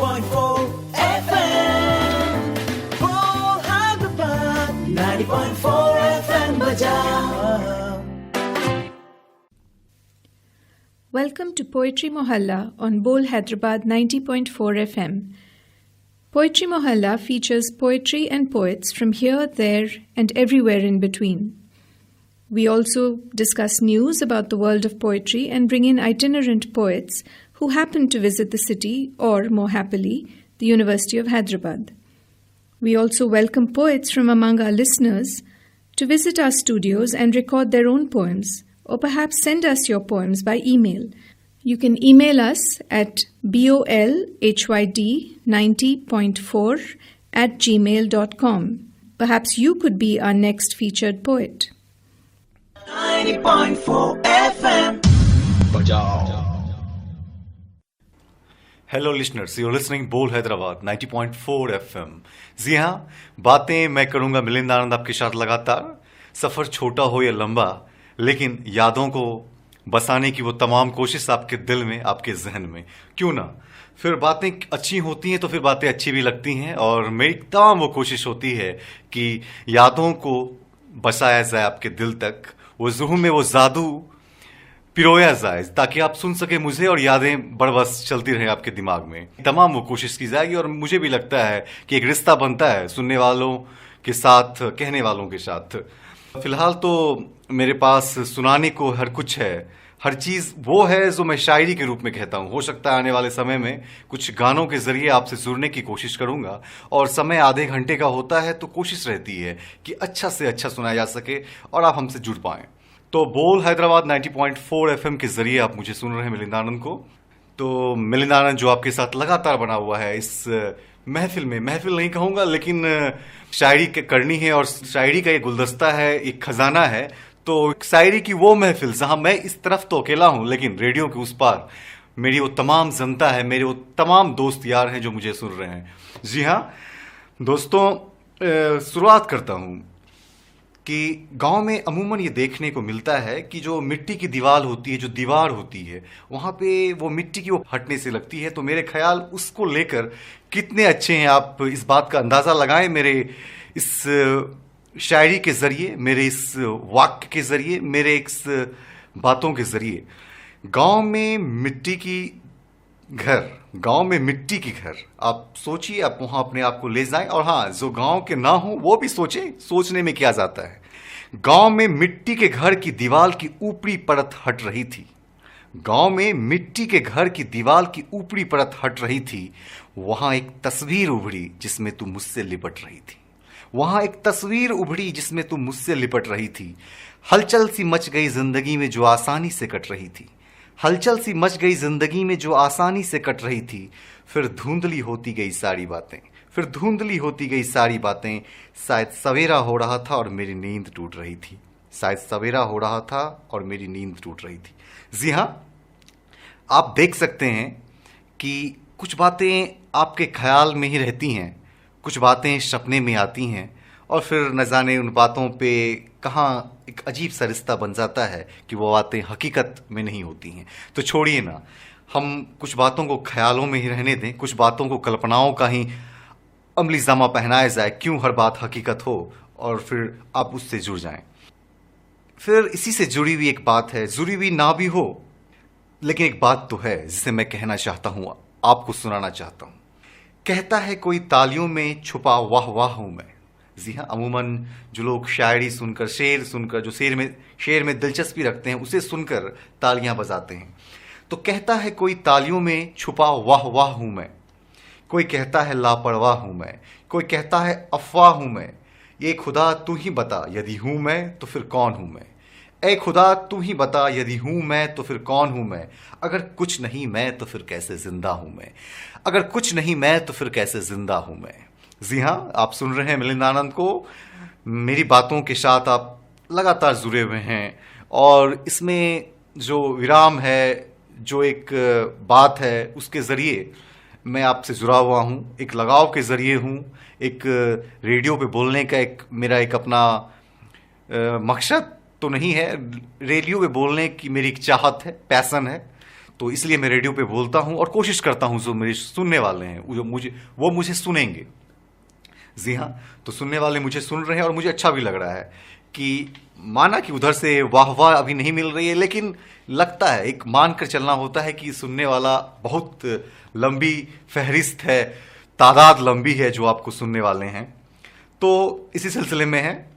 90.4 FM. Oh, Hyderabad. 90.4 FM Bajao. Welcome to Poetry Mohalla on Bol Hyderabad 90.4 FM. Poetry Mohalla features poetry and poets from here, there, and everywhere in between. We also discuss news about the world of poetry and bring in itinerant poets who happen to visit the city or, more happily, the University of Hyderabad. We also welcome poets from among our listeners to visit our studios and record their own poems, or perhaps send us your poems by email. You can email us at bolhyd90.4@gmail.com. Perhaps you could be our next featured poet. 90.4 FM. Bajao. Hello listeners, you are listening Bol Hyderabad 90.4 FM। जी हाँ, बातें मैं करूंगा मिलिंद आनंद आपके साथ लगातार। सफर छोटा हो या लंबा, लेकिन यादों को बसाने की वो तमाम कोशिश आपके दिल में, आपके जहन में क्यों ना। फिर बातें अच्छी होती हैं तो फिर बातें अच्छी भी लगती हैं, और मेरी तमाम वो कोशिश होती है कि यादों को बसाया जाए आपके दिल तक, वो रूह में वो जादू पिरोया जाए, ताकि आप सुन सके मुझे और यादें बरबस चलती रहे आपके दिमाग में। तमाम वो कोशिश की जाएगी, और मुझे भी लगता है कि एक रिश्ता बनता है सुनने वालों के साथ, कहने वालों के साथ। फिलहाल तो मेरे पास सुनाने को हर कुछ है, हर चीज़ वो है जो मैं शायरी के रूप में कहता हूँ। हो सकता है आने वाले समय में कुछ गानों के जरिए आपसे जुड़ने की कोशिश करूंगा, और समय आधे घंटे का होता है तो कोशिश रहती है कि अच्छा से अच्छा सुनाया जा सके और आप हमसे जुड़ पाएं। तो बोल हैदराबाद 90.4 FM के जरिए आप मुझे सुन रहे हैं मिलिंद आनंद को। तो मिलिंद आनंद जो आपके साथ लगातार बना हुआ है इस महफिल में, महफिल नहीं कहूँगा लेकिन शायरी करनी है, और शायरी का एक गुलदस्ता है, एक खजाना है। तो शायरी की वो महफिल जहां मैं इस तरफ तो अकेला हूं, लेकिन रेडियो के उस पार मेरी वो तमाम जनता है, मेरे वो तमाम दोस्त यार हैं जो मुझे सुन रहे हैं। जी हाँ दोस्तों, शुरुआत करता हूं कि गांव में अमूमन ये देखने को मिलता है कि जो मिट्टी की दीवार होती है, जो दीवार होती है, वहां पे वो मिट्टी की वो हटने से लगती है। तो मेरे ख्याल उसको लेकर कितने अच्छे हैं आप इस बात का अंदाजा लगाएं मेरे इस शायरी के जरिए, मेरे इस वाक्य के जरिए, मेरे इस बातों के जरिए। गांव में मिट्टी की घर, गांव में मिट्टी की घर, आप सोचिए, आप वहां अपने आप को ले जाएं। और हाँ, जो गांव के ना हो वो भी सोचें, सोचने में क्या जाता है। गांव में मिट्टी के घर की दीवार की ऊपरी परत हट रही थी। गांव में मिट्टी के घर की दीवार की ऊपरी परत हट रही थी। वहां एक तस्वीर उभरी जिसमें तू मुझसे लिपट रही थी। वहां एक तस्वीर उभरी जिसमें तू मुझसे लिपट रही थी। हलचल सी मच गई जिंदगी में जो आसानी से कट रही थी। हलचल सी मच गई जिंदगी में जो आसानी से कट रही थी। फिर धुंधली होती गई सारी बातें, फिर धुंधली होती गई सारी बातें। शायद सवेरा हो रहा था और मेरी नींद टूट रही थी। शायद सवेरा हो रहा था और मेरी नींद टूट रही थी। जी हाँ, आप देख सकते हैं कि कुछ बातें आपके ख्याल में ही रहती हैं, कुछ बातें सपने में आती हैं, और फिर न जाने उन बातों पे कहाँ एक अजीब सा रिश्ता बन जाता है कि वो बातें हकीकत में नहीं होती हैं। तो छोड़िए ना, हम कुछ बातों को ख्यालों में ही रहने दें, कुछ बातों को कल्पनाओं का ही अमली जामा पहनाया जाए। क्यों हर बात हकीकत हो, और फिर आप उससे जुड़ जाएं। फिर इसी से जुड़ी हुई एक बात है, जुड़ी हुई ना भी हो, लेकिन एक बात तो है जिसे मैं कहना चाहता हूँ, आपको सुनाना चाहता हूँ। कहता है कोई तालियों में छुपा वाह वाह हूं मैं। जी हाँ, अमूमन जो लोग शायरी सुनकर, शेर सुनकर, जो शेर में दिलचस्पी रखते हैं, उसे सुनकर तालियां बजाते हैं। तो कहता है कोई तालियों में छुपा वाह वाह हूं मैं। कोई कहता है लापरवाह हूं मैं। कोई कहता है अफवाह हूं मैं। ये खुदा तू ही बता यदि हूं मैं तो फिर कौन हूं मैं। ए खुदा तू ही बता यदि हूं मैं तो फिर कौन हूं मैं। अगर कुछ नहीं मैं तो फिर कैसे जिंदा हूं मैं। अगर कुछ नहीं मैं तो फिर कैसे जिंदा हूं मैं। जी हाँ, आप सुन रहे हैं मिलिंद आनंद को। मेरी बातों के साथ आप लगातार जुड़े हुए हैं, और इसमें जो विराम है, जो एक बात है, उसके ज़रिए मैं आपसे जुड़ा हुआ हूँ, एक लगाव के ज़रिए हूँ, एक रेडियो पे बोलने का एक मेरा एक अपना मकसद तो नहीं है, रेडियो पे बोलने की मेरी एक चाहत है, पैसन है। तो इसलिए मैं रेडियो पे बोलता हूं और कोशिश करता हूं जो मेरे सुनने वाले हैं वो मुझे सुनेंगे। जी हाँ, तो सुनने वाले मुझे सुन रहे हैं और मुझे अच्छा भी लग रहा है कि माना कि उधर से वाह वाह अभी नहीं मिल रही है, लेकिन लगता है, एक मान कर चलना होता है कि सुनने वाला बहुत लंबी फहरिस्त है, तादाद लंबी है जो आपको सुनने वाले हैं। तो इसी सिलसिले में है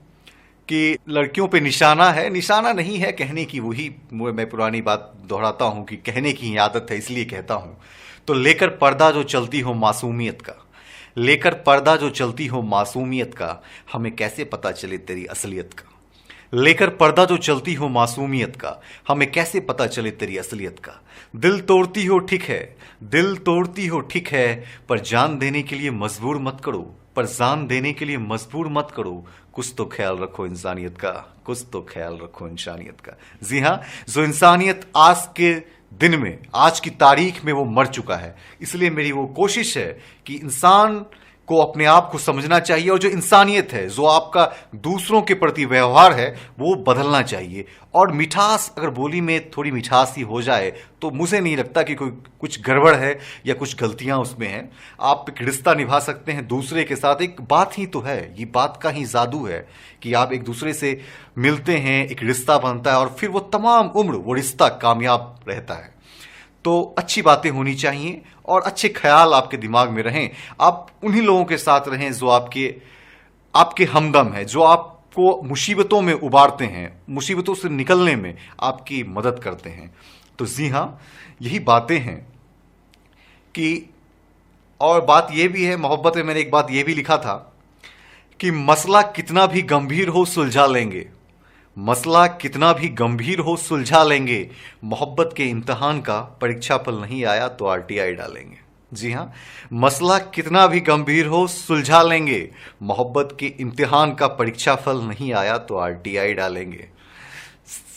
कि लड़कियों पे निशाना है, निशाना नहीं है कहने की, वही मैं पुरानी बात दोहराता हूं कि कहने की आदत है इसलिए कहता हूं। तो लेकर पर्दा जो चलती हो मासूमियत का, लेकर पर्दा जो चलती हो मासूमियत का, हमें कैसे पता चले तेरी असलियत का। लेकर पर्दा जो चलती हो मासूमियत का, हमें कैसे पता चले तेरी असलियत का। दिल तोड़ती हो ठीक है, दिल तोड़ती हो ठीक है, पर जान देने के लिए मजबूर मत करो, पर जान देने के लिए मजबूर मत करो। कुछ तो ख्याल रखो इंसानियत का, कुछ तो ख्याल रखो इंसानियत का। जी हाँ, जो इंसानियत आज के दिन में, आज की तारीख में वो मर चुका है। इसलिए मेरी वो कोशिश है कि इंसान को अपने आप को समझना चाहिए और जो इंसानियत है, जो आपका दूसरों के प्रति व्यवहार है, वो बदलना चाहिए। और मिठास, अगर बोली में थोड़ी मिठास ही हो जाए तो मुझे नहीं लगता कि कोई कुछ गड़बड़ है या कुछ गलतियां उसमें हैं। आप एक रिश्ता निभा सकते हैं दूसरे के साथ, एक बात ही तो है, ये बात का ही जादू है कि आप एक दूसरे से मिलते हैं, एक रिश्ता बनता है और फिर वो तमाम उम्र वो रिश्ता कामयाब रहता है। तो अच्छी बातें होनी चाहिए और अच्छे ख्याल आपके दिमाग में रहें। आप उन्हीं लोगों के साथ रहें जो आपके हमदम है, जो आपको मुसीबतों में उबारते हैं, मुसीबतों से निकलने में आपकी मदद करते हैं। तो जी हाँ, यही बातें हैं कि, और बात यह भी है, मोहब्बत में मैंने एक बात यह भी लिखा था कि मसला कितना भी गंभीर हो सुलझा लेंगे, मसला कितना भी गंभीर हो सुलझा लेंगे, मोहब्बत के इम्तिहान का परीक्षा फल नहीं आया तो आरटीआई डालेंगे। जी हाँ, मसला कितना भी गंभीर हो सुलझा लेंगे, मोहब्बत के इम्तिहान का परीक्षा फल नहीं आया तो आरटीआई डालेंगे।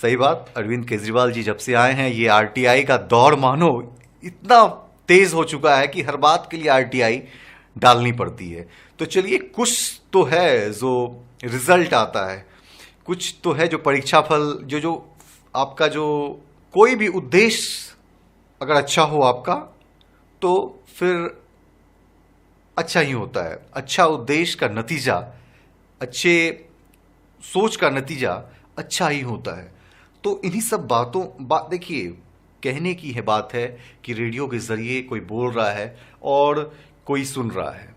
सही बात, अरविंद केजरीवाल जी जब से आए हैं, ये आरटीआई का दौर मानो इतना तेज हो चुका है कि हर बात के लिए आरटीआई डालनी पड़ती है। तो चलिए, कुछ तो है जो रिजल्ट आता है, कुछ तो है जो परीक्षा फल, जो आपका जो कोई भी उद्देश्य अगर अच्छा हो आपका, तो फिर अच्छा ही होता है। अच्छा उद्देश्य का नतीजा, अच्छे सोच का नतीजा अच्छा ही होता है। तो इन्हीं सब बात देखिए, कहने की है बात है कि रेडियो के जरिए कोई बोल रहा है और कोई सुन रहा है,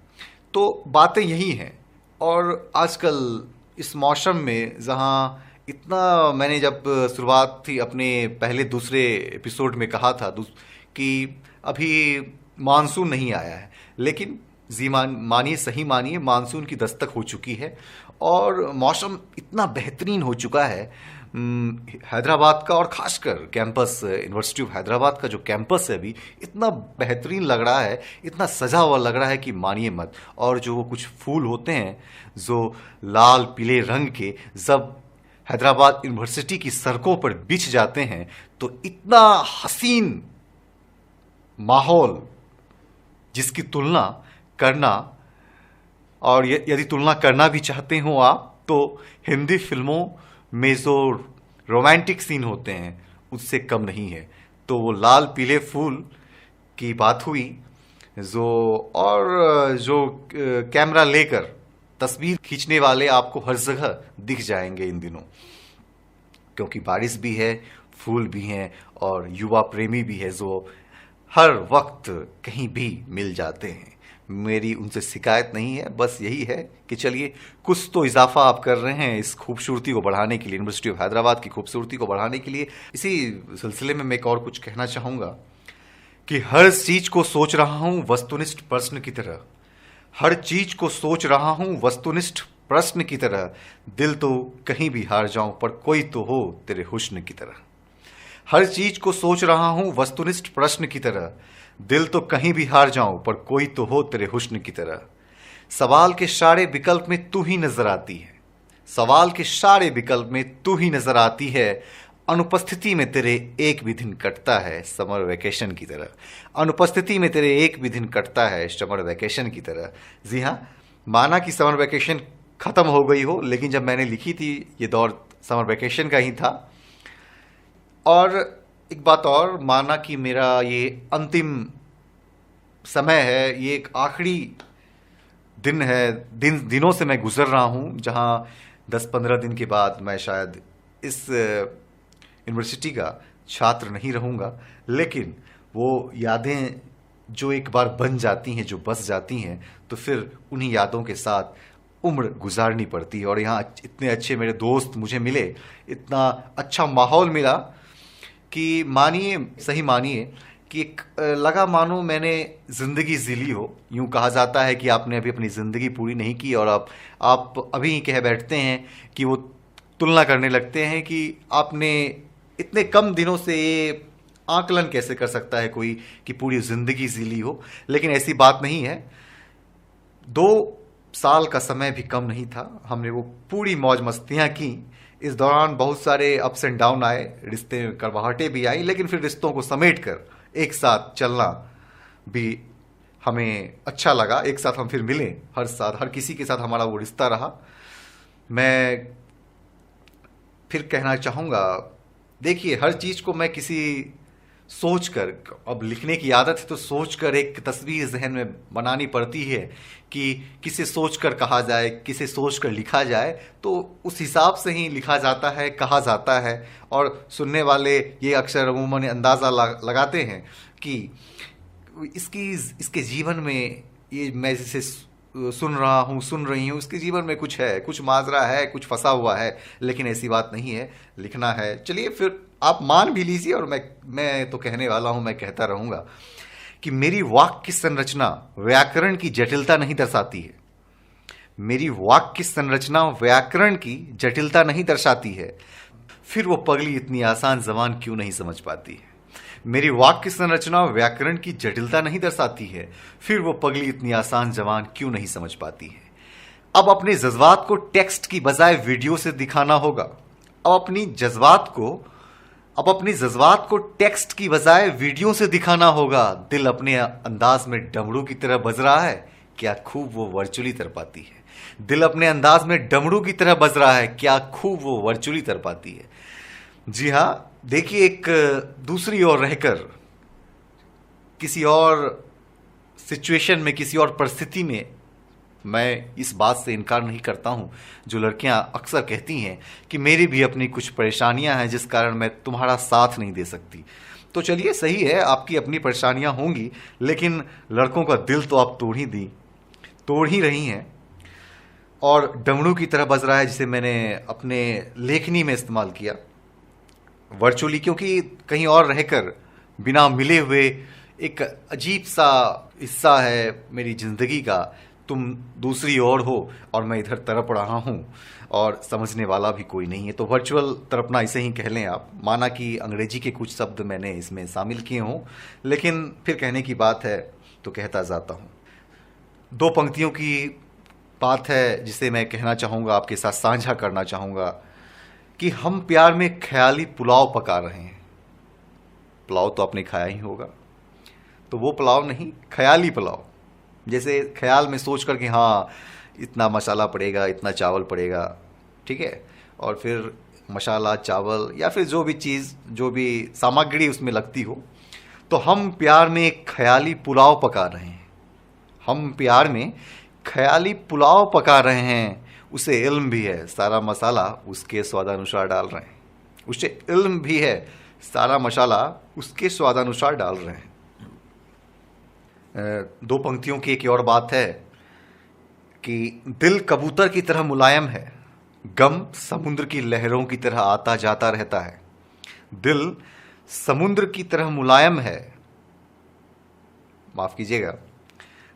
तो बातें यही हैं। और आजकल इस मौसम में जहाँ इतना, मैंने जब शुरुआत थी अपने पहले दूसरे एपिसोड में कहा था कि अभी मानसून नहीं आया है, लेकिन जी मानिए, सही मानिए, मानसून की दस्तक हो चुकी है और मौसम इतना बेहतरीन हो चुका है। हैदराबाद का और खासकर कैंपस, यूनिवर्सिटी ऑफ हैदराबाद का जो कैंपस है अभी इतना बेहतरीन लग रहा है, इतना सजा हुआ लग रहा है कि मानिए मत। और जो वो कुछ फूल होते हैं जो लाल पीले रंग के, जब हैदराबाद यूनिवर्सिटी की सड़कों पर बिछ जाते हैं तो इतना हसीन माहौल, जिसकी तुलना करना, और यदि तुलना करना भी चाहते हो आप, तो हिंदी फिल्मों में जो रोमांटिक सीन होते हैं उससे कम नहीं है। तो वो लाल पीले फूल की बात हुई, जो कैमरा लेकर तस्वीर खींचने वाले आपको हर जगह दिख जाएंगे इन दिनों, क्योंकि बारिश भी है, फूल भी हैं और युवा प्रेमी भी है जो हर वक्त कहीं भी मिल जाते हैं। मेरी उनसे शिकायत नहीं है, बस यही है कि चलिए कुछ तो इजाफा आप कर रहे हैं इस खूबसूरती को बढ़ाने के लिए, यूनिवर्सिटी ऑफ हैदराबाद की खूबसूरती को बढ़ाने के लिए। इसी सिलसिले में मैं एक और कुछ कहना चाहूँगा कि हर चीज को सोच रहा हूँ वस्तुनिष्ठ प्रश्न की तरह, हर चीज को सोच रहा हूँ वस्तुनिष्ठ प्रश्न की तरह, दिल तो कहीं भी हार जाऊं पर कोई तो हो तेरे हुस्न की तरह। हर चीज को सोच रहा हूं वस्तुनिष्ठ प्रश्न की तरह, दिल तो कहीं भी हार जाऊं पर कोई तो हो तेरे हुस्न की तरह। सवाल के सारे विकल्प में तू ही नजर आती है, सवाल के सारे विकल्प में तू ही नजर आती है, अनुपस्थिति में तेरे एक भी दिन कटता है समर वेकेशन की तरह। अनुपस्थिति में तेरे एक भी दिन कटता है समर वेकेशन की तरह। जी हाँ, माना कि समर वेकेशन खत्म हो गई हो, लेकिन जब मैंने लिखी थी ये दौर समर वेकेशन का ही था। और एक बात और, माना कि मेरा ये अंतिम समय है, ये एक आखिरी दिन है, दिनों से मैं गुजर रहा हूँ, जहाँ 10-15 दिन के बाद मैं शायद इस यूनिवर्सिटी का छात्र नहीं रहूँगा, लेकिन वो यादें जो एक बार बन जाती हैं, जो बस जाती हैं, तो फिर उन्हीं यादों के साथ उम्र गुजारनी पड़ती है। और यहाँ इतने अच्छे मेरे दोस्त मुझे मिले, इतना अच्छा माहौल मिला कि सही मानिए कि एक लगा मानो मैंने ज़िंदगी जी ली हो। यूँ कहा जाता है कि आपने अभी अपनी ज़िंदगी पूरी नहीं की और आप अभी कह बैठते हैं कि वो तुलना करने लगते हैं कि आपने इतने कम दिनों से ये आकलन कैसे कर सकता है कोई कि पूरी ज़िंदगी जी ली हो। लेकिन ऐसी बात नहीं है, 2 साल का समय भी कम नहीं था। हमने वो पूरी मौज मस्तियाँ की। इस दौरान बहुत सारे अप्स एंड डाउन आए, रिश्ते में कड़वाहटें भी आई, लेकिन फिर रिश्तों को समेट कर एक साथ चलना भी हमें अच्छा लगा। एक साथ हम फिर मिले, हर किसी के साथ हमारा वो रिश्ता रहा। मैं फिर कहना चाहूँगा, देखिए हर चीज़ को मैं किसी सोच कर, अब लिखने की आदत है तो सोच कर एक तस्वीर जहन में बनानी पड़ती है कि किसे सोच कर कहा जाए, किसे सोच कर लिखा जाए, तो उस हिसाब से ही लिखा जाता है, कहा जाता है। और सुनने वाले ये अक्सर अमूमन अंदाज़ा लगाते हैं कि इसके जीवन में, ये मैं जिसे सुन रहा हूँ, सुन रही हूँ, इसके जीवन में कुछ है, कुछ माजरा है, कुछ फंसा हुआ है। लेकिन ऐसी बात नहीं है, लिखना है। चलिए फिर आप मान भी लीजिए, और मैं तो कहने वाला हूँ, मैं कहता रहूँगा कि मेरी वाक्य की संरचना व्याकरण की जटिलता नहीं दर्शाती है। मेरी वाक्य की संरचना व्याकरण की जटिलता नहीं दर्शाती है। फिर वो पगली इतनी आसान ज़बान क्यों नहीं समझ पाती है। मेरी वाक्य संरचना व्याकरण की जटिलता नहीं दर्शाती है, फिर वो पगली इतनी आसान ज़बान क्यों नहीं समझ पाती है। अब अपने जज्बात को टेक्स्ट की बजाय वीडियो से दिखाना होगा। अब अपने जज्बात को टेक्स्ट की बजाय वीडियो से दिखाना होगा। दिल अपने अंदाज में डमरू की तरह बज रहा है, क्या खूब वो वर्चुअली तड़पाती है। दिल अपने अंदाज में डमरू की तरह बज रहा है, क्या खूब वो वर्चुअली तड़पाती है। जी हाँ, देखिए एक दूसरी ओर रहकर, किसी और सिचुएशन में, किसी और परिस्थिति में, मैं इस बात से इनकार नहीं करता हूं जो लड़कियां अक्सर कहती हैं कि मेरी भी अपनी कुछ परेशानियां हैं जिस कारण मैं तुम्हारा साथ नहीं दे सकती। तो चलिए सही है, आपकी अपनी परेशानियां होंगी, लेकिन लड़कों का दिल तो आप तोड़ ही रही हैं। और डमरू की तरह बज रहा है, जिसे मैंने अपने लेखनी में इस्तेमाल किया वर्चुअली, क्योंकि कहीं और रहकर बिना मिले हुए एक अजीब सा हिस्सा है मेरी ज़िंदगी का। तुम दूसरी ओर हो और मैं इधर तड़प रहा हूँ और समझने वाला भी कोई नहीं है। तो वर्चुअल तड़पना इसे ही कह लें आप। माना कि अंग्रेजी के कुछ शब्द मैंने इसमें शामिल किए हों, लेकिन फिर कहने की बात है तो कहता जाता हूँ। 2 पंक्तियों की बात है जिसे मैं कहना चाहूँगा, आपके साथ साझा करना चाहूँगा कि हम प्यार में ख्याली पुलाव पका रहे हैं। पुलाव तो आपने खाया ही होगा, तो वो पुलाव नहीं, ख्याली पुलाव। जैसे ख्याल में सोच कर कि हाँ इतना मसाला पड़ेगा, इतना चावल पड़ेगा, ठीक है, और फिर मसाला, चावल या फिर जो भी चीज़, जो भी सामग्री उसमें लगती हो, तो हम प्यार में एक ख्याली पुलाव पका रहे हैं। हम प्यार में ख्याली पुलाव पका रहे हैं। उसे इल्म भी है, सारा मसाला उसके स्वादानुसार डाल रहे हैं। उसे इल्म भी है, सारा मसाला उसके स्वादानुसार डाल रहे हैं। 2 पंक्तियों की एक और बात है कि दिल कबूतर की तरह मुलायम है, गम समुद्र की लहरों की तरह आता जाता रहता है। दिल समुद्र की तरह मुलायम है, माफ कीजिएगा,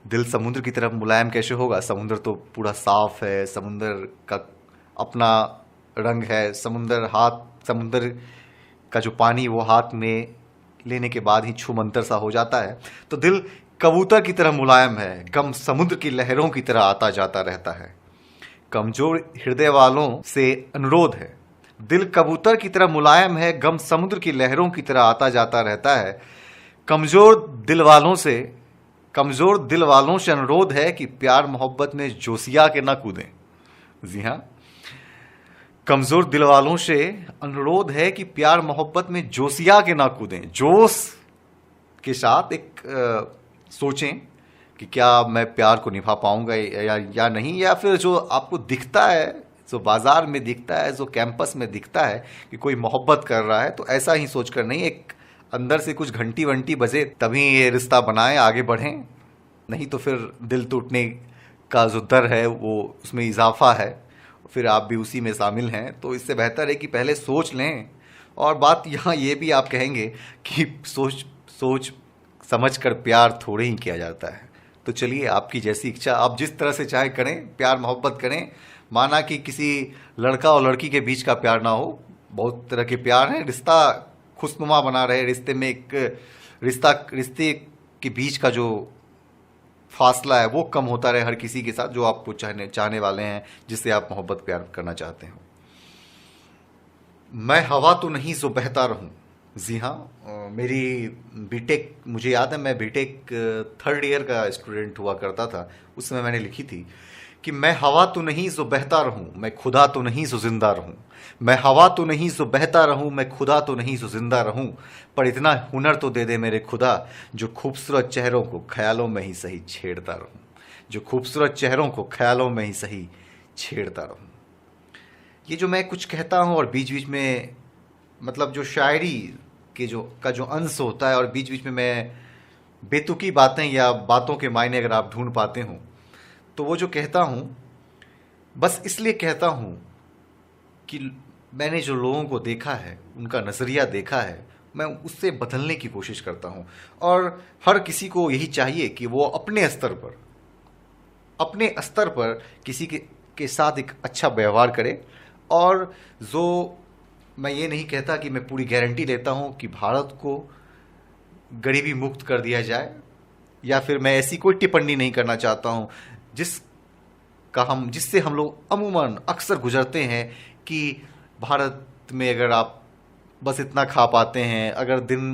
दिल समुद्र की तरफ मुलायम कैसे होगा? समुद्र तो पूरा साफ है, समुद्र का अपना रंग है, समुद्र का जो पानी वो हाथ में लेने के बाद ही छूमंतर सा हो जाता है। तो दिल कबूतर की तरह मुलायम है, गम समुद्र की लहरों की तरह आता जाता रहता है। कमजोर हृदय वालों से अनुरोध है, दिल कबूतर की तरह मुलायम है, गम समुद्र की लहरों की तरह आता जाता रहता है। कमजोर दिल वालों से अनुरोध है कि प्यार मोहब्बत में जोशिया के ना कूदें। जी हाँ, कमजोर दिल वालों से अनुरोध है कि प्यार मोहब्बत में जोशिया के ना कूदें। जोश के साथ एक सोचें कि क्या मैं प्यार को निभा पाऊंगा या नहीं, या फिर जो आपको दिखता है, जो बाजार में दिखता है, जो कैंपस में दिखता है कि कोई मोहब्बत कर रहा है, तो ऐसा ही सोचकर नहीं, एक अंदर से कुछ घंटी वंटी बजे तभी ये रिश्ता बनाएं, आगे बढ़ें। नहीं तो फिर दिल टूटने का जो दर है वो उसमें इजाफा है, फिर आप भी उसी में शामिल हैं। तो इससे बेहतर है कि पहले सोच लें। और बात यहाँ ये भी आप कहेंगे कि सोच समझ कर प्यार थोड़े ही किया जाता है। तो चलिए, आपकी जैसी इच्छा, आप जिस तरह से चाहे करें, प्यार मोहब्बत करें। माना कि किसी लड़का और लड़की के बीच का प्यार ना हो, बहुत तरह के प्यार हैं, रिश्ता खुशनुमा बना रहे, रिश्ते में एक रिश्ते के बीच का जो फासला है वो कम होता रहे हर किसी के साथ जो आपको चाहने वाले हैं, जिससे आप मोहब्बत प्यार करना चाहते हो। मैं हवा तो नहीं जो बहता रहूं। जी हाँ, मेरी बीटेक, मुझे याद है मैं बीटेक 3rd ईयर का स्टूडेंट हुआ करता था। उस समय मैंने लिखी थी कि मैं हवा तो नहीं जो बहता रहूं, मैं खुदा तो नहीं जो जिंदा रहूं। मैं हवा तो नहीं जो बहता रहूं, मैं खुदा तो नहीं जो जिंदा रहूं। पर इतना हुनर तो दे दे मेरे खुदा, जो खूबसूरत चेहरों को ख्यालों में ही सही छेड़ता रहूं। जो खूबसूरत चेहरों को ख्यालों में ही सही छेड़ता रहूं। ये जो मैं कुछ कहता हूं और बीच बीच में, मतलब जो शायरी के जो अंश होता है, और बीच बीच में मैं बेतुकी बातें या बातों के मायने अगर आप ढूंढ पाते हो, तो वो जो कहता हूं बस इसलिए कहता हूं कि मैंने जो लोगों को देखा है, उनका नज़रिया देखा है, मैं उससे बदलने की कोशिश करता हूं। और हर किसी को यही चाहिए कि वो अपने स्तर पर किसी के साथ एक अच्छा व्यवहार करे। और जो मैं ये नहीं कहता कि मैं पूरी गारंटी लेता हूं कि भारत को गरीबी मुक्त कर दिया जाए, या फिर मैं ऐसी कोई टिप्पणी नहीं करना चाहता हूं जिससे हम लोग अमूमन अक्सर गुजरते हैं कि भारत में अगर आप बस इतना खा पाते हैं, अगर दिन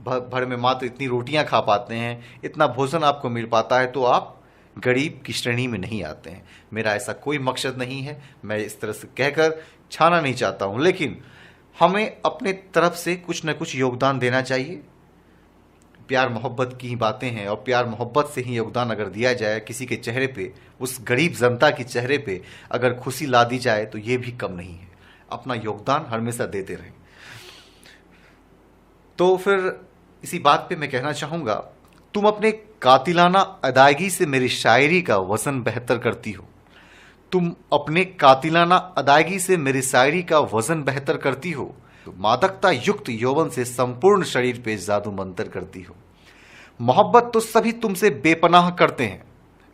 भर में मात्र इतनी रोटियां खा पाते हैं, इतना भोजन आपको मिल पाता है, तो आप गरीब की श्रेणी में नहीं आते हैं। मेरा ऐसा कोई मकसद नहीं है, मैं इस तरह से कहकर छाना नहीं चाहता हूं, लेकिन हमें अपने तरफ से कुछ न कुछ योगदान देना चाहिए। प्यार मोहब्बत की ही बातें हैं, और प्यार मोहब्बत से ही योगदान अगर दिया जाए, किसी के चेहरे पे, उस गरीब जनता के चेहरे पे अगर खुशी ला दी जाए, तो ये भी कम नहीं है। अपना योगदान हमेशा देते रहें। तो फिर इसी बात पे मैं कहना चाहूंगा, तुम अपने कातिलाना अदायगी से मेरी शायरी का वजन बेहतर करती हो। तुम अपने कातिलाना अदायगी से मेरी शायरी का वजन बेहतर करती हो। मादकता युक्त यौवन से संपूर्ण शरीर पे जादू मंतर करती हो। मोहब्बत तो सभी तुमसे बेपनाह करते हैं,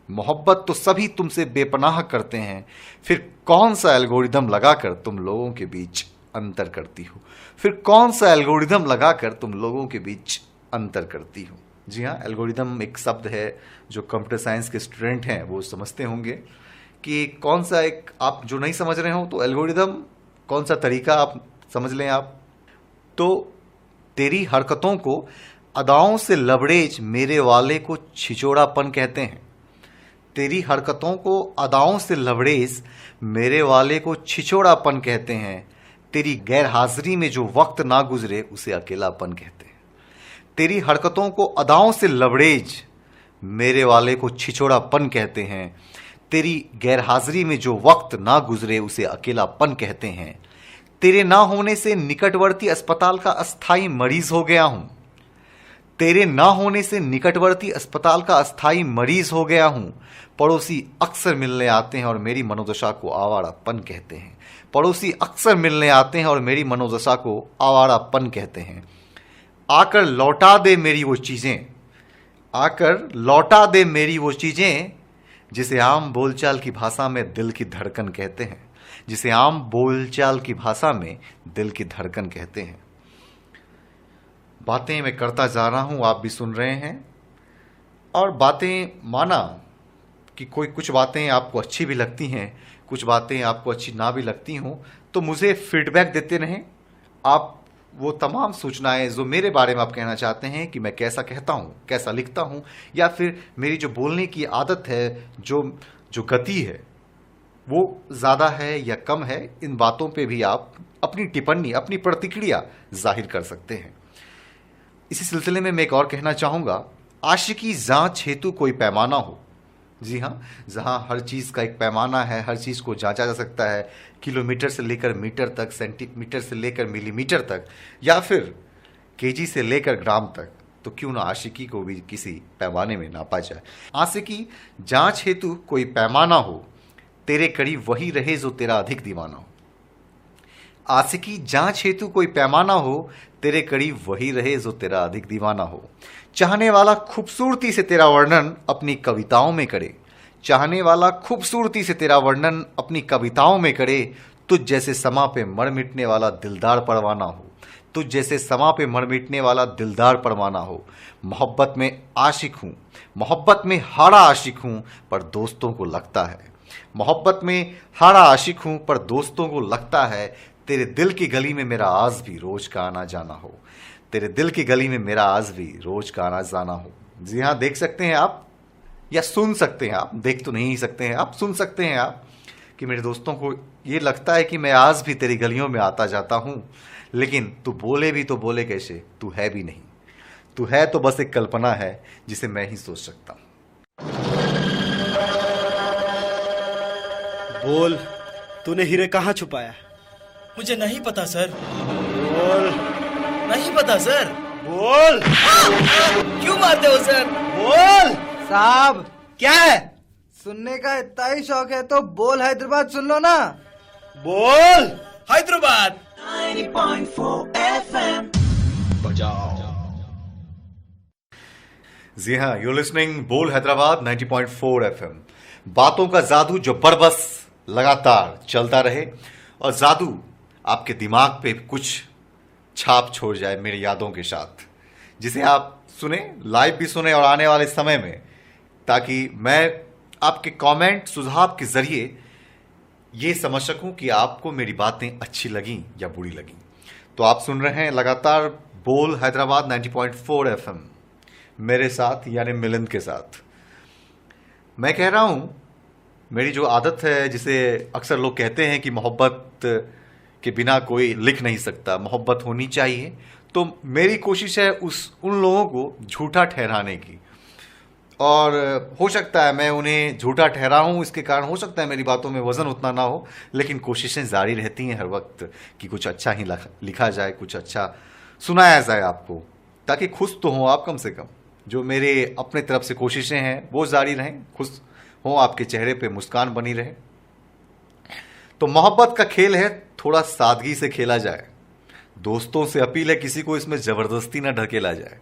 मोहब्बत तो सभी तुमसे बेपनाह करते हैं, फिर कौन सा एल्गोरिदम लगाकर तुम लोगों के बीच अंतर करती हो। फिर कौन सा एल्गोरिदम लगाकर तुम लोगों के बीच अंतर करती हो। जी हाँ, एल्गोरिदम एक शब्द है जो कंप्यूटर साइंस के स्टूडेंट हैं वो समझते होंगे कि कौन सा, एक आप जो नहीं समझ रहे हो तो एल्गोरिदम कौन सा तरीका आप समझ लें आप। तो तेरी हरकतों को अदाओं से लबरेज मेरे वाले को छिचोड़ापन कहते हैं। तेरी हरकतों को अदाओं से लबरेज मेरे वाले को छिचोड़ापन कहते हैं। तेरी गैर हाजिरी में जो वक्त ना गुजरे उसे अकेलापन कहते हैं। तेरी हरकतों को अदाओं से लबरेज मेरे वाले को छिचोड़ापन कहते हैं। तेरी गैर हाजिरी में जो वक्त ना गुजरे उसे अकेलापन कहते हैं। तेरे ना होने से निकटवर्ती अस्पताल का अस्थाई मरीज हो गया हूं। तेरे ना होने से निकटवर्ती अस्पताल का अस्थाई मरीज हो गया हूं। पड़ोसी अक्सर मिलने आते हैं और मेरी मनोदशा को आवारापन कहते हैं। पड़ोसी अक्सर मिलने आते हैं और मेरी मनोदशा को आवारापन कहते हैं। आकर लौटा दे मेरी वो चीजें, आकर लौटा दे मेरी वो चीजें जिसे आम बोलचाल की भाषा में दिल की धड़कन कहते हैं। जिसे आम बोलचाल की भाषा में दिल की धड़कन कहते हैं। बातें मैं करता जा रहा हूं, आप भी सुन रहे हैं। और बातें, माना कि कुछ बातें आपको अच्छी भी लगती हैं, कुछ बातें आपको अच्छी ना भी लगती हों, तो मुझे फीडबैक देते रहें। आप वो तमाम सूचनाएं जो मेरे बारे में आप कहना चाहते हैं कि मैं कैसा कहता हूं, कैसा लिखता हूं, या फिर मेरी जो बोलने की आदत है, जो गति है, वो ज़्यादा है या कम है, इन बातों पे भी आप अपनी टिप्पणी, अपनी प्रतिक्रिया जाहिर कर सकते हैं। इसी सिलसिले में मैं एक और कहना चाहूँगा, आशिकी जांच हेतु कोई पैमाना हो। जी हाँ, जहाँ हर चीज़ का एक पैमाना है, हर चीज़ को जांचा जा सकता है, किलोमीटर से लेकर मीटर तक, सेंटीमीटर से लेकर मिलीमीटर तक, या फिर केजी से लेकर ग्राम तक, तो क्यों ना आशिकी को भी किसी पैमाने में नापा जाए। आशिकी जांच हेतु कोई पैमाना हो, तेरे करीब वही रहे जो तेरा अधिक दीवाना हो। आशिकी जांच हेतु कोई पैमाना हो, तेरे करीब वही रहे जो तेरा अधिक दीवाना हो। चाहने वाला खूबसूरती से तेरा वर्णन अपनी कविताओं में करे, चाहने वाला खूबसूरती से तेरा वर्णन अपनी कविताओं में करे। तुझ जैसे समा पे मर मिटने वाला दिलदार परवाना हो, तुझ जैसे समा पे मर मिटने वाला दिलदार परवाना हो। मोहब्बत में आशिक हूँ, मोहब्बत में हारा आशिक हूँ, पर दोस्तों को लगता है, मोहब्बत में हारा आशिक हूँ, पर दोस्तों को लगता है तेरे दिल की गली में मेरा आज भी रोज का आना जाना हो, तेरे दिल की गली में मेरा आज भी रोज का आना जाना हो। जी हाँ, देख सकते हैं आप या सुन सकते हैं आप, देख तो नहीं सकते हैं आप, सुन सकते हैं आप कि मेरे दोस्तों को ये लगता है कि मैं आज भी तेरी गलियों में आता जाता हूँ, लेकिन तू बोले भी तो बोले कैसे, तू है भी नहीं, तू है तो बस एक कल्पना है जिसे मैं ही सोच सकता हूँ। बोल, तूने हीरे कहाँ छुपाया? मुझे नहीं पता सर। बोल, नहीं पता सर। बोल, क्यों मारते हो सर? बोल। साहब, क्या है? सुनने का इतना ही शौक है तो बोल हैदराबाद सुन लो ना। बोल। हैदराबाद 90.4 FM बजाओ। जी हाँ, you listening Bol Hyderabad 90.4 FM। बातों का जादू जो बरबस लगातार चलता रहे और जादू आपके दिमाग पे कुछ छाप छोड़ जाए मेरी यादों के साथ, जिसे आप सुने, लाइव भी सुने और आने वाले समय में, ताकि मैं आपके कमेंट सुझाव के जरिए ये समझ सकूं कि आपको मेरी बातें अच्छी लगी या बुरी लगी। तो आप सुन रहे हैं लगातार बोल हैदराबाद 90.4 FM मेरे साथ, यानी मिलिंद के साथ। मैं कह रहा हूं, मेरी जो आदत है, जिसे अक्सर लोग कहते हैं कि मोहब्बत के बिना कोई लिख नहीं सकता, मोहब्बत होनी चाहिए, तो मेरी कोशिश है उन लोगों को झूठा ठहराने की। और हो सकता है मैं उन्हें झूठा ठहराऊं, इसके कारण हो सकता है मेरी बातों में वजन उतना ना हो, लेकिन कोशिशें जारी रहती हैं हर वक्त कि कुछ अच्छा ही लिखा जाए, कुछ अच्छा सुनाया जाए आपको, ताकि खुश तो हो आप। कम से कम जो मेरे अपने तरफ से कोशिशें हैं वो जारी रहें, खुश हो, आपके चेहरे पे मुस्कान बनी रहे। तो मोहब्बत का खेल है, थोड़ा सादगी से खेला जाए। दोस्तों से अपील है, किसी को इसमें जबरदस्ती ना ढकेला जाए।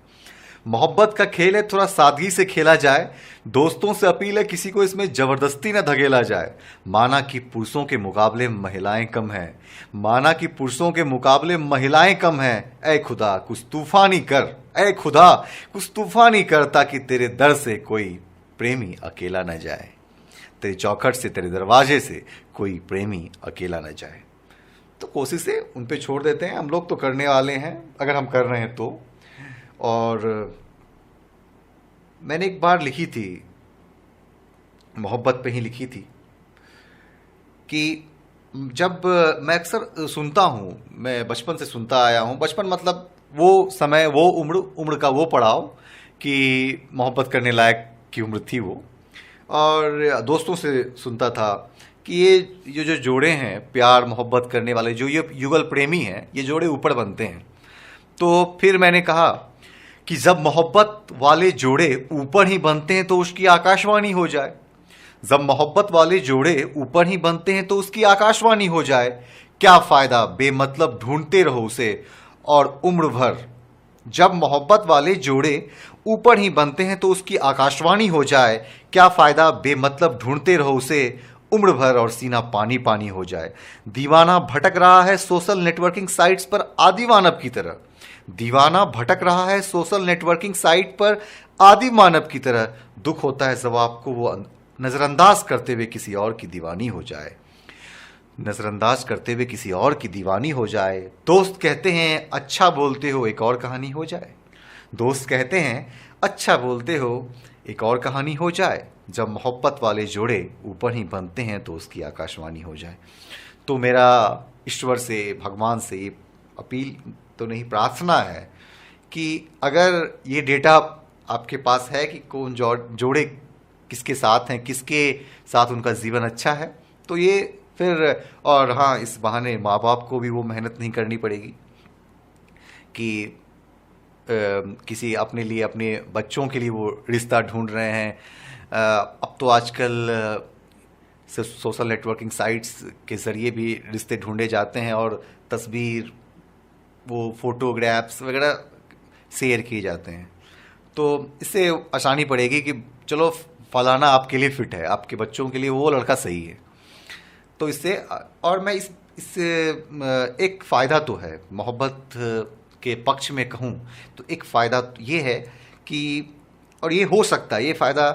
मोहब्बत का खेल है, थोड़ा सादगी से खेला जाए। दोस्तों से अपील है, किसी को इसमें जबरदस्ती ना धकेला जाए। माना कि पुरुषों के मुकाबले महिलाएं कम हैं, माना कि पुरुषों के मुकाबले महिलाएं कम हैं। ऐ खुदा कुछ तूफानी कर, ऐ खुदा कुछ तूफानी कर, ताकि तेरे दर से कोई प्रेमी अकेला न जाए, तेरे चौखट से, तेरे दरवाजे से कोई प्रेमी अकेला न जाए। तो कोशिशें उन पे छोड़ देते हैं, हम लोग तो करने वाले हैं, अगर हम कर रहे हैं तो। और मैंने एक बार लिखी थी, मोहब्बत पे ही लिखी थी, कि जब मैं अक्सर सुनता हूँ, मैं बचपन से सुनता आया हूँ, बचपन मतलब वो समय, वो उम्र का वो पड़ाव कि मोहब्बत करने लायक की उम्र थी वो। और दोस्तों से सुनता था कि ये जो जोड़े हैं, प्यार मोहब्बत करने वाले, जो ये युगल प्रेमी हैं, ये जोड़े ऊपर बनते हैं। तो फिर मैंने कहा कि जब मोहब्बत वाले जोड़े ऊपर ही बनते हैं तो उसकी आकाशवाणी हो जाए, जब मोहब्बत वाले जोड़े ऊपर ही बनते हैं तो उसकी आकाशवाणी हो जाए। क्या फ़ायदा बेमतलब ढूंढते रहो उसे और उम्र भर। जब मोहब्बत वाले जोड़े ऊपर ही बनते हैं तो उसकी आकाशवाणी हो जाए। क्या फ़ायदा बेमतलब ढूंढते रहो उसे उम्र भर और सीना पानी पानी हो जाए। दीवाना भटक रहा है सोशल नेटवर्किंग साइट्स पर आदि मानव की तरह, दीवाना भटक रहा है सोशल नेटवर्किंग साइट पर आदि मानव की तरह। दुख होता है जब आपको वो नज़रअंदाज करते हुए किसी और की दीवानी हो जाए, नज़रअंदाज करते हुए किसी और की दीवानी हो जाए। दोस्त कहते हैं अच्छा बोलते हो एक और कहानी हो जाए, दोस्त कहते हैं अच्छा बोलते हो एक और कहानी हो जाए, जब मोहब्बत वाले जोड़े ऊपर ही बनते हैं तो उसकी आकाशवाणी हो जाए। तो मेरा ईश्वर से, भगवान से ये अपील तो नहीं, प्रार्थना है कि अगर ये डेटा आपके पास है कि कौन जोड़े किसके साथ हैं, किसके साथ उनका जीवन अच्छा है, तो ये फिर, और हाँ, इस बहाने माँ बाप को भी वो मेहनत नहीं करनी पड़ेगी कि किसी अपने लिए, अपने बच्चों के लिए वो रिश्ता ढूंढ रहे हैं। अब तो आजकल सोशल नेटवर्किंग साइट्स के ज़रिए भी रिश्ते ढूंढे जाते हैं और तस्वीर, वो फोटोग्राफ्स वगैरह शेयर किए जाते हैं। तो इससे आसानी पड़ेगी कि चलो फलाना आपके लिए फिट है, आपके बच्चों के लिए वो लड़का सही है। तो इससे, और मैं इससे एक फ़ायदा तो है, मोहब्बत के पक्ष में कहूँ तो एक फ़ायदा ये है कि, और ये हो सकता है ये फ़ायदा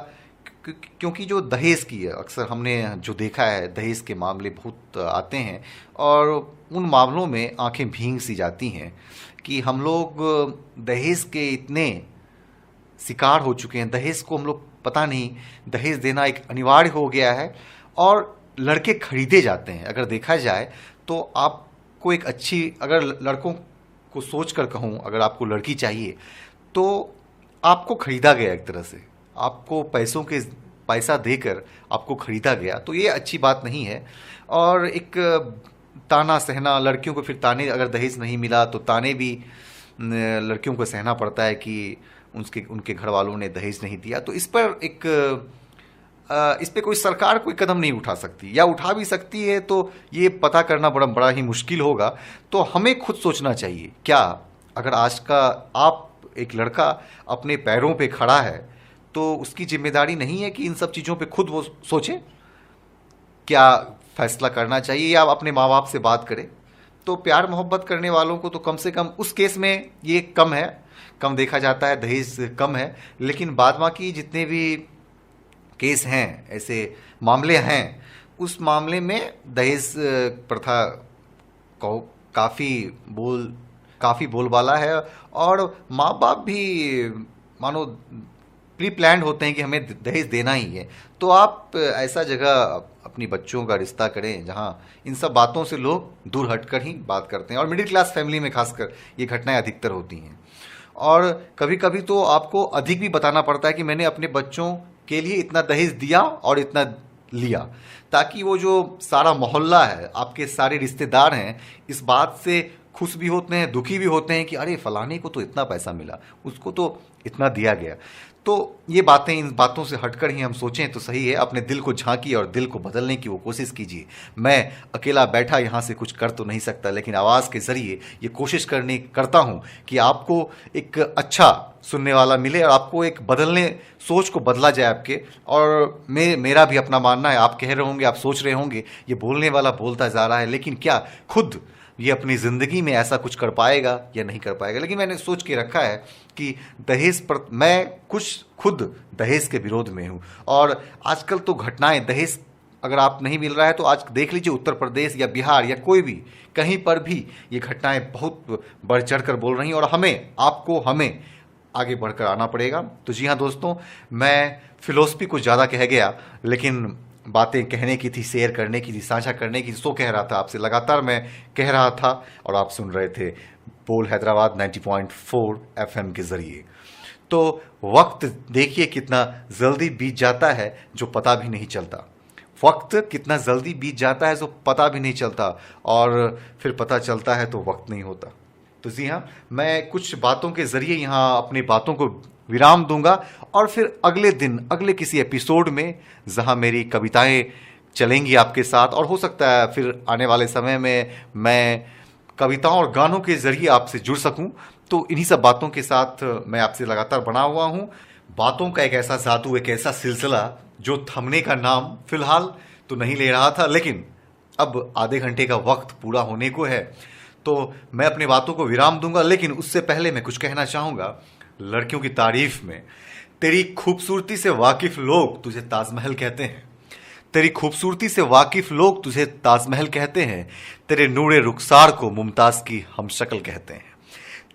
क्योंकि जो दहेज की है, अक्सर हमने जो देखा है दहेज के मामले बहुत आते हैं और उन मामलों में आंखें भींग सी जाती हैं कि हम लोग दहेज के इतने शिकार हो चुके हैं। दहेज को हम लोग, पता नहीं, दहेज देना एक अनिवार्य हो गया है और लड़के खरीदे जाते हैं। अगर देखा जाए तो आपको एक अच्छी, अगर लड़कों को सोच कर कहूँ, अगर आपको लड़की चाहिए तो आपको खरीदा गया, एक तरह से आपको पैसा देकर आपको खरीदा गया, तो ये अच्छी बात नहीं है। और एक ताना सहना, लड़कियों को फिर ताने, अगर दहेज नहीं मिला तो ताने भी लड़कियों को सहना पड़ता है कि उनके घर वालों ने दहेज नहीं दिया। तो इस पर कोई सरकार कोई कदम नहीं उठा सकती, या उठा भी सकती है तो ये पता करना बड़ा ही मुश्किल होगा। तो हमें खुद सोचना चाहिए, क्या अगर आज का आप एक लड़का अपने पैरों पे खड़ा है तो उसकी जिम्मेदारी नहीं है कि इन सब चीज़ों पे खुद वो सोचे, क्या फैसला करना चाहिए, या अपने माँ बाप से बात करे। तो प्यार मोहब्बत करने वालों को तो कम से कम उस केस में ये कम देखा जाता है, दहेज कम है। लेकिन बाद बाकी जितने भी केस हैं, ऐसे मामले हैं, उस मामले में दहेज प्रथा को काफ़ी बोलबाला है और माँ बाप भी मानो प्री प्लान्ड होते हैं कि हमें दहेज देना ही है। तो आप ऐसा जगह अपनी बच्चों का रिश्ता करें जहां इन सब बातों से लोग दूर हटकर ही बात करते हैं, और मिडिल क्लास फैमिली में खासकर ये घटनाएं अधिकतर होती हैं। और कभी कभी तो आपको अधिक भी बताना पड़ता है कि मैंने अपने बच्चों के लिए इतना दहेज दिया और इतना लिया, ताकि वो जो सारा मोहल्ला है, आपके सारे रिश्तेदार हैं, इस बात से खुश भी होते हैं, दुखी भी होते हैं कि अरे फलाने को तो इतना पैसा मिला, उसको तो इतना दिया गया। तो ये बातें, इन बातों से हटकर ही हम सोचें तो सही है। अपने दिल को झांकिए और दिल को बदलने की वो कोशिश कीजिए। मैं अकेला बैठा यहाँ से कुछ कर तो नहीं सकता, लेकिन आवाज़ के ज़रिए ये कोशिश करता हूँ कि आपको एक अच्छा सुनने वाला मिले और आपको एक सोच को बदला जाए आपके। और मेरा भी अपना मानना है, आप कह रहे होंगे, आप सोच रहे होंगे ये बोलने वाला बोलता जा रहा है, लेकिन क्या खुद ये अपनी ज़िंदगी में ऐसा कुछ कर पाएगा या नहीं कर पाएगा। लेकिन मैंने सोच के रखा है कि दहेज पर, मैं खुद दहेज के विरोध में हूँ। और आजकल तो घटनाएं, दहेज अगर आप नहीं मिल रहा है तो आज देख लीजिए उत्तर प्रदेश या बिहार या कोई भी, कहीं पर भी ये घटनाएं बहुत बढ़ चढ़ कर बोल रही हैं और हमें आगे बढ़कर आना पड़ेगा। तो जी हाँ दोस्तों, मैं फिलोसफी कुछ ज़्यादा कह गया, लेकिन बातें कहने की थी, शेयर करने की थी, साझा करने की थी, सो कह रहा था आपसे, लगातार मैं कह रहा था और आप सुन रहे थे बोल हैदराबाद 90.4 FM के ज़रिए। तो वक्त देखिए कितना जल्दी बीत जाता है जो पता भी नहीं चलता। वक्त कितना जल्दी बीत जाता है जो पता भी नहीं चलता, और फिर पता चलता है तो वक्त नहीं होता। तो जी हाँ, मैं कुछ बातों के ज़रिए यहाँ अपनी बातों को विराम दूंगा और फिर अगले दिन, अगले किसी एपिसोड में जहाँ मेरी कविताएं चलेंगी आपके साथ, और हो सकता है फिर आने वाले समय में मैं कविताओं और गानों के ज़रिए आपसे जुड़ सकूं। तो इन्हीं सब बातों के साथ मैं आपसे लगातार बना हुआ हूं। बातों का एक ऐसा जादू, एक ऐसा सिलसिला जो थमने का नाम फिलहाल तो नहीं ले रहा था, लेकिन अब आधे घंटे का वक्त पूरा होने को है, तो मैं अपनी बातों को विराम दूंगा। लेकिन उससे पहले मैं कुछ कहना चाहूँगा लड़कियों की तारीफ में। तेरी खूबसूरती से वाकिफ लोग तुझे ताजमहल कहते हैं, तेरी खूबसूरती से वाकिफ लोग तुझे ताजमहल कहते हैं, तेरे नूरे रुखसार को मुमताज की हमशक्ल कहते हैं,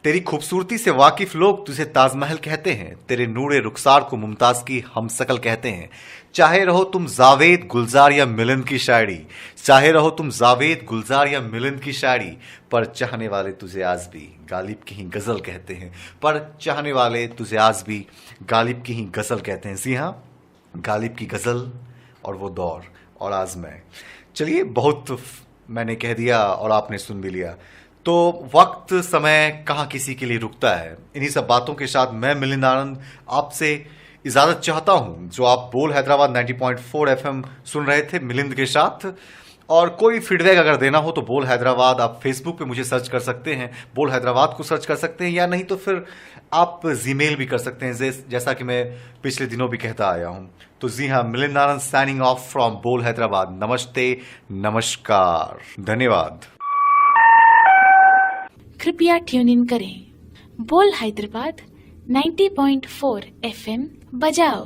तेरी खूबसूरती से वाकिफ लोग तुझे ताजमहल कहते हैं, तेरे नूरे रुखसार को मुमताज की हमशक्ल कहते हैं। चाहे रहो तुम जावेद गुलजार या मिलिंद की शायरी, चाहे रहो तुम जावेद गुलजार या मिलिंद की शायरी, पर चाहने वाले तुझे आज भी गालिब की ही गजल कहते हैं। पर चाहने वाले तुझे आज भी गालिब की ही गजल कहते हैं। जी हाँ, गालिब की गजल और वो दौर और आज मैं। चलिए, बहुत मैंने कह दिया और आपने सुन भी लिया। तो वक्त समय कहाँ किसी के लिए रुकता है। इन्हीं सब बातों के साथ मैं मिलिंद आनंद आपसे इजाजत चाहता हूं। जो आप बोल हैदराबाद 90.4 एफएम सुन रहे थे मिलिंद के साथ। और कोई फीडबैक अगर देना हो तो बोल हैदराबाद, आप फेसबुक पे मुझे सर्च कर सकते हैं, बोल हैदराबाद को सर्च कर सकते हैं, या नहीं तो फिर आप जीमेल भी कर सकते हैं, जैसा कि मैं पिछले दिनों भी कहता आया हूं। तो जी हाँ, मिलिंद आनंद साइनिंग ऑफ फ्रॉम बोल हैदराबाद। नमस्ते, नमस्कार, धन्यवाद। कृपया ट्यून इन करें बोल हैदराबाद 90.4 एफएम बजाओ।